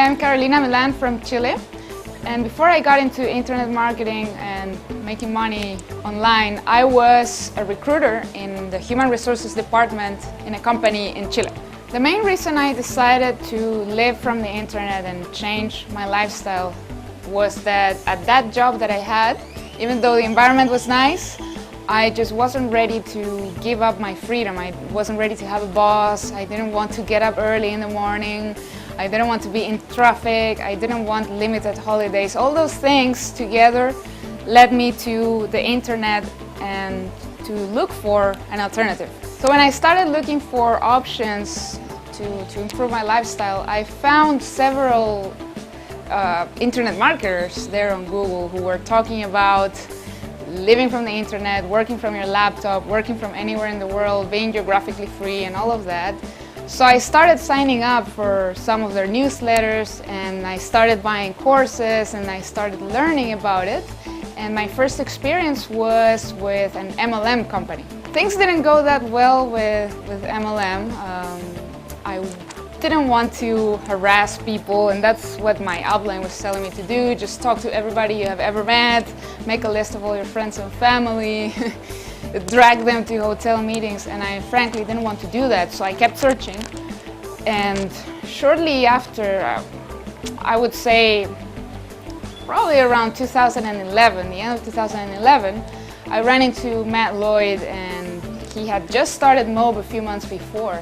I'm Carolina Milan from Chile, and before I got into internet marketing and making money online, I was a recruiter in the human resources department in a company in Chile. The main reason I decided to live from the internet and change my lifestyle was that at that job that I had, even though the environment was nice, I just wasn't ready to give up my freedom. I wasn't ready to have a boss. I didn't want to get up early in the morning. I didn't want to be in traffic. I didn't want limited holidays. All those things together led me to the internet and to look for an alternative. So when I started looking for options to improve my lifestyle, I found several internet marketers there on Google who were talking about living from the internet, working from your laptop, working from anywhere in the world, being geographically free and all of that. So I started signing up for some of their newsletters, and I started buying courses, and I started learning about it. And my first experience was with an MLM company. Things didn't go that well with MLM. I didn't want to harass people, and that's what my upline was telling me to do. Just talk to everybody you have ever met, make a list of all your friends and family, drag them to hotel meetings, and I frankly didn't want to do that, so I kept searching. And shortly after, I would say probably around 2011, the end of 2011, I ran into Matt Lloyd, and he had just started Mob a few months before.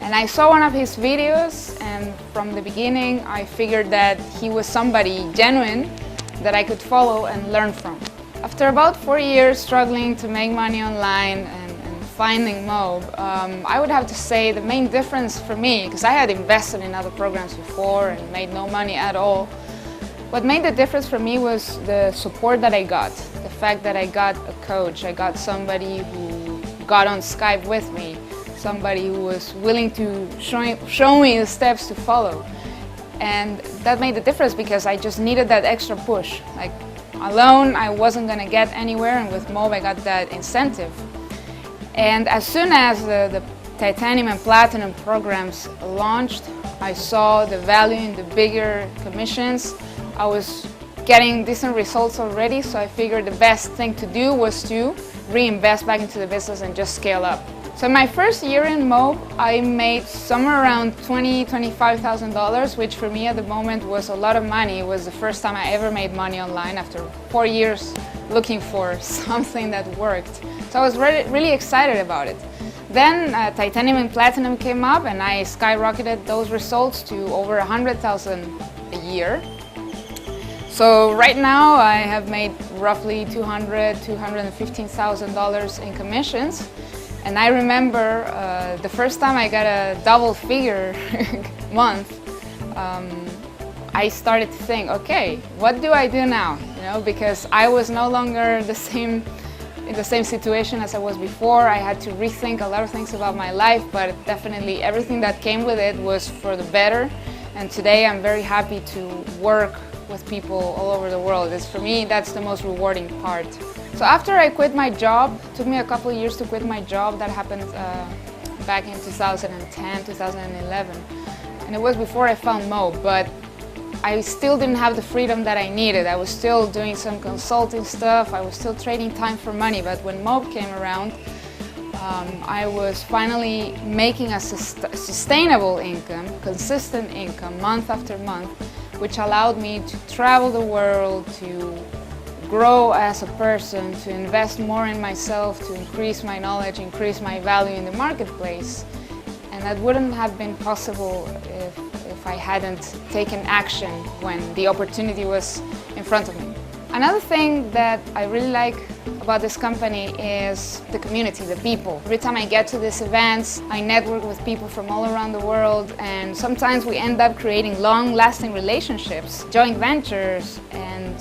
And I saw one of his videos, and from the beginning I figured that he was somebody genuine that I could follow and learn from. After about 4 years struggling to make money online and finding Mob, I would have to say the main difference for me, because I had invested in other programs before and made no money at all, what made the difference for me was the support that I got. The fact that I got a coach, I got somebody who got on Skype with me, somebody who was willing to show me the steps to follow. And that made the difference because I just needed that extra push. Like, alone I wasn't going to get anywhere, and with Mob I got that incentive. And as soon as the Titanium and Platinum programs launched, I saw the value in the bigger commissions. I was getting decent results already, so I figured the best thing to do was to reinvest back into the business and just scale up. So my first year in Mob, I made somewhere around $25,000, which for me at the moment was a lot of money. It was the first time I ever made money online after 4 years looking for something that worked. So I was really excited about it. Then Titanium and Platinum came up, and I skyrocketed those results to over $100,000 a year. So right now I have made roughly $215,000 in commissions. And I remember the first time I got a double-figure month, I started to think, okay, what do I do now? You know, because I was no longer in the same situation as I was before. I had to rethink a lot of things about my life, but definitely everything that came with it was for the better. And today I'm very happy to work with people all over the world. For me, that's the most rewarding part. So after I quit my job, it took me a couple of years to quit my job. That happened back in 2010, 2011. And it was before I found Mob, but I still didn't have the freedom that I needed. I was still doing some consulting stuff. I was still trading time for money. But when Mob came around, I was finally making a sustainable income, consistent income, month after month, which allowed me to travel the world, to grow as a person, to invest more in myself, to increase my knowledge, increase my value in the marketplace. And that wouldn't have been possible if I hadn't taken action when the opportunity was in front of me. Another thing that I really like about this company is the community, the people. Every time I get to these events, I network with people from all around the world, and sometimes we end up creating long-lasting relationships, joint ventures, and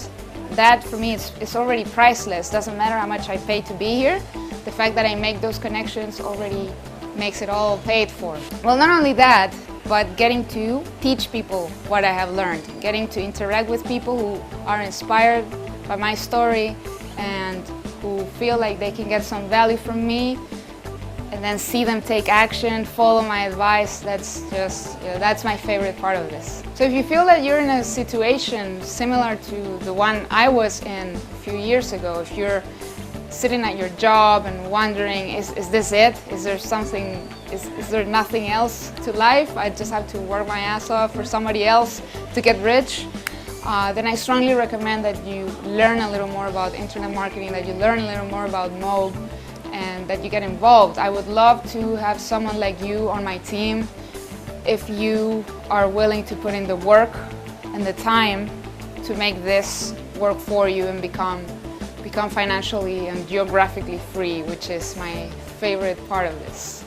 that for me is already priceless. Doesn't matter how much I pay to be here. The fact that I make those connections already makes it all paid for. Well, not only that, but getting to teach people what I have learned, getting to interact with people who are inspired by my story and who feel like they can get some value from me. and then see them take action, follow my advice. That's just, that's my favorite part of this. So if you feel that you're in a situation similar to the one I was in a few years ago, if you're sitting at your job and wondering, is this it? Is there something, is there nothing else to life? I just have to work my ass off for somebody else to get rich? Then I strongly recommend that you learn a little more about internet marketing, that you learn a little more about Mob, and that you get involved. I would love to have someone like you on my team if you are willing to put in the work and the time to make this work for you and become financially and geographically free, which is my favorite part of this.